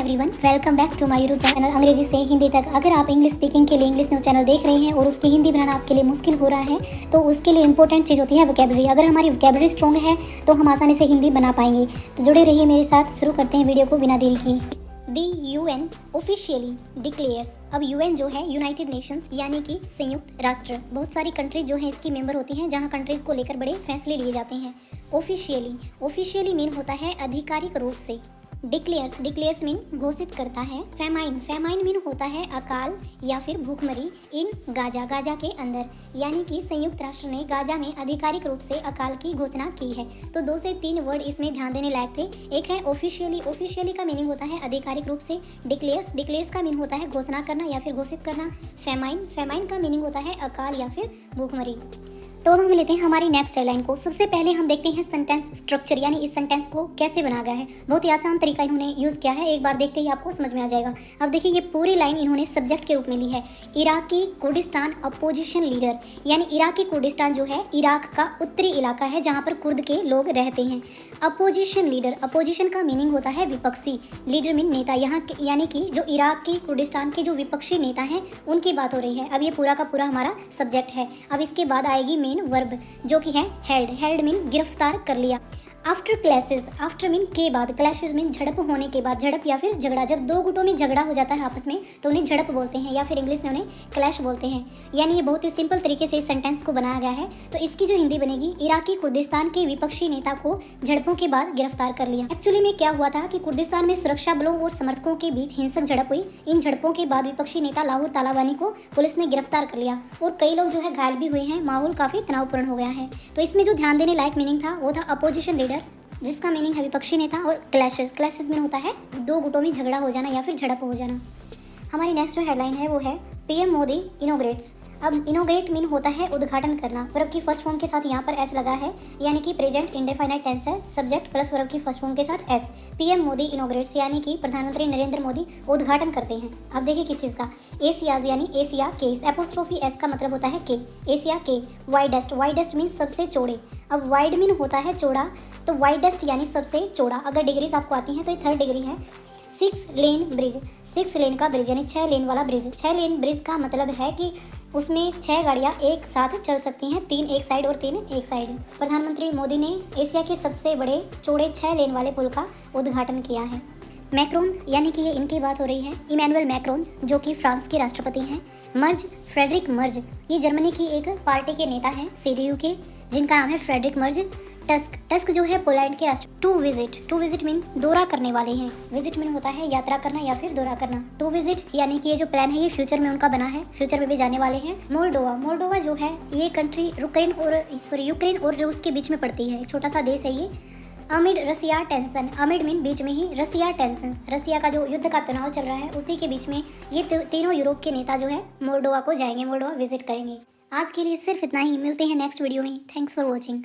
Everyone, welcome back to my YouTube channel अंग्रेजी से हिंदी तक। अगर आप इंग्लिश स्पीकिंग के लिए इंग्लिश न्यूज़ चैनल देख रहे हैं और उसकी हिंदी बनाना आपके लिए मुश्किल हो रहा है तो उसके लिए इंपॉर्टेंट चीज़ होती है वोकैबुलरी। अगर हमारी वोकैबुलरी स्ट्रॉन्ग है तो हम आसानी से हिंदी बना पाएंगे। तो जुड़े रहिए मेरे साथ। शुरू करते हैं वीडियो को बिना देरी किए। दी UN ऑफिशियली डिक्लेयर्स। अब UN जो है यूनाइटेड नेशंस यानी कि संयुक्त राष्ट्र, बहुत सारी कंट्रीज जो है इसकी मेंबर होती हैं जहां कंट्रीज को लेकर बड़े फैसले लिए जाते हैं। ऑफिशियली मीन होता है आधिकारिक रूप से। डिक्लेयर्स मीन घोषित करता है। फेमाइन मीन होता है अकाल या फिर भूखमरी इन गाजा के अंदर, यानी कि संयुक्त राष्ट्र ने गाजा में आधिकारिक रूप से अकाल की घोषणा की है। तो 2 से 3 वर्ड इसमें ध्यान देने लायक थे। एक है ऑफिशियली का मीनिंग होता है आधिकारिक रूप से। डिक्लेयर्स का मीनिंग होता है घोषणा करना या फिर घोषित करना। फेमाइन का मीनिंग होता है अकाल या फिर भूखमरी। तो अब हम लेते हैं हमारी नेक्स्ट लाइन को। सबसे पहले हम देखते हैं सेंटेंस स्ट्रक्चर, यानी इस सेंटेंस को कैसे बनाया गया है। बहुत ही आसान तरीका इन्होंने यूज़ किया है, एक बार देखते ही आपको समझ में आ जाएगा। अब देखिए ये पूरी लाइन इन्होंने सब्जेक्ट के रूप में ली है। इराकी कुर्दिस्तान अपोजिशन लीडर, यानी इराकी कुर्दिस्तान जो है इराक का उत्तरी इलाका है जहाँ पर कुर्द के लोग रहते हैं। अपोजिशन लीडर, अपोजिशन का मीनिंग होता है विपक्षी। लीडर मीन नेता, यहाँ यानी कि जो इराकी कुर्दिस्तान के जो विपक्षी नेता हैं उनकी बात हो रही है। अब ये पूरा का पूरा हमारा सब्जेक्ट है। अब इसके बाद आएगी मेन वर्ब जो कि है हेल्ड मीन गिरफ्तार कर लिया। आफ्टर क्लैशेस, आफ्टर मीन के बाद, क्लैशेस मीन झड़प होने के बाद, झड़प या फिर झगड़ा। जब 2 गुटों में झगड़ा हो जाता है आपस में तो उन्हें झड़प बोलते हैं या फिर इंग्लिश में उन्हें क्लैश बोलते हैं। यानी ये बहुत ही सिंपल तरीके से इस सेंटेंस को बनाया गया है। तो इसकी जो हिंदी बनेगी, इराकी कुर्दिस्तान के विपक्षी नेता को झड़पों के बाद गिरफ्तार कर लिया। एक्चुअली में क्या हुआ था कि कुर्दिस्तान में सुरक्षा बलों और समर्थकों के बीच हिंसक झड़प हुई। इन झड़पों के बाद विपक्षी नेता लाहौर तालाबानी को पुलिस ने गिरफ्तार कर लिया और कई लोग जो है घायल भी हुए हैं। माहौल काफी तनावपूर्ण हो गया है। तो इसमें जो ध्यान देने लायक मीनिंग था वो था अपोजिशन लीडर, जिसका मीनिंग है विपक्षी नेता, और क्लैशेस में होता है 2 गुटों में झगड़ा हो जाना या फिर झड़प हो जाना। हमारी नेक्स्ट जो हेडलाइन है वो है PM मोदी इनोग्रेट्स। अब इनोग्रेट मीन होता है उद्घाटन करना। वर्ब की फर्स्ट फॉर्म के साथ यहाँ पर एस लगा है, यानी कि प्रेजेंट इंडेफिनाइट टेंस है। सब्जेक्ट प्लस वर्ब की फर्स्ट फॉर्म के साथ एस। PM मोदी इनोग्रेट्स, यानी कि प्रधानमंत्री नरेंद्र मोदी उद्घाटन करते हैं। अब देखिए किस चीज़ का, एशियाज यानी एशिया के, एपोस्ट्रोफी एस का मतलब होता है के, एशिया के। वाइडेस्ट मीन सबसे चौड़े। अब वाइड मीन होता है चौड़ा, तो वाइडेस्ट यानी सबसे चौड़ा। अगर डिग्रीज आपको आती हैं तो ये 3rd डिग्री है। 6 लेन ब्रिज, 6 लेन का ब्रिज यानी 6 लेन वाला ब्रिज। 6 लेन ब्रिज का मतलब है कि उसमें 6 गाड़ियाँ एक साथ चल सकती हैं, 3 एक साइड और 3 एक साइड। प्रधानमंत्री मोदी ने एशिया के सबसे बड़े चौड़े 6 लेन वाले पुल का उद्घाटन किया है। मैक्रोन, यानी कि ये इनकी बात हो रही है, इमैनुअल मैक्रोन जो कि फ्रांस के राष्ट्रपति हैं। मर्ज, फ्रेडरिक मर्ज, ये जर्मनी की एक पार्टी के नेता हैं CDU के, जिनका नाम है फ्रेडरिक मर्ज। टस्क जो है पोलैंड के राष्ट्र। टू विजिट मीन दौरा करने वाले हैं। विजिट मीन होता है यात्रा करना या फिर दौरा करना। टू विजिट यानी कि ये जो प्लान है ये फ्यूचर में उनका बना है, फ्यूचर में भी जाने वाले हैं। मोल्डोवा जो है ये कंट्री यूक्रेन और रूस के बीच में पड़ती है, एक छोटा सा देश है ये। अमिड रसिया टेंशन, अमिड मीन बीच में ही, रसिया टेंशन, रसिया का जो युद्ध का तनाव चल रहा है उसी के बीच में ये तीनों यूरोप के नेता जो है मोल्डोवा को जाएंगे, मोल्डोवा विजिट करेंगे। आज के लिए सिर्फ इतना ही। मिलते हैं नेक्स्ट वीडियो में। Thanks for watching.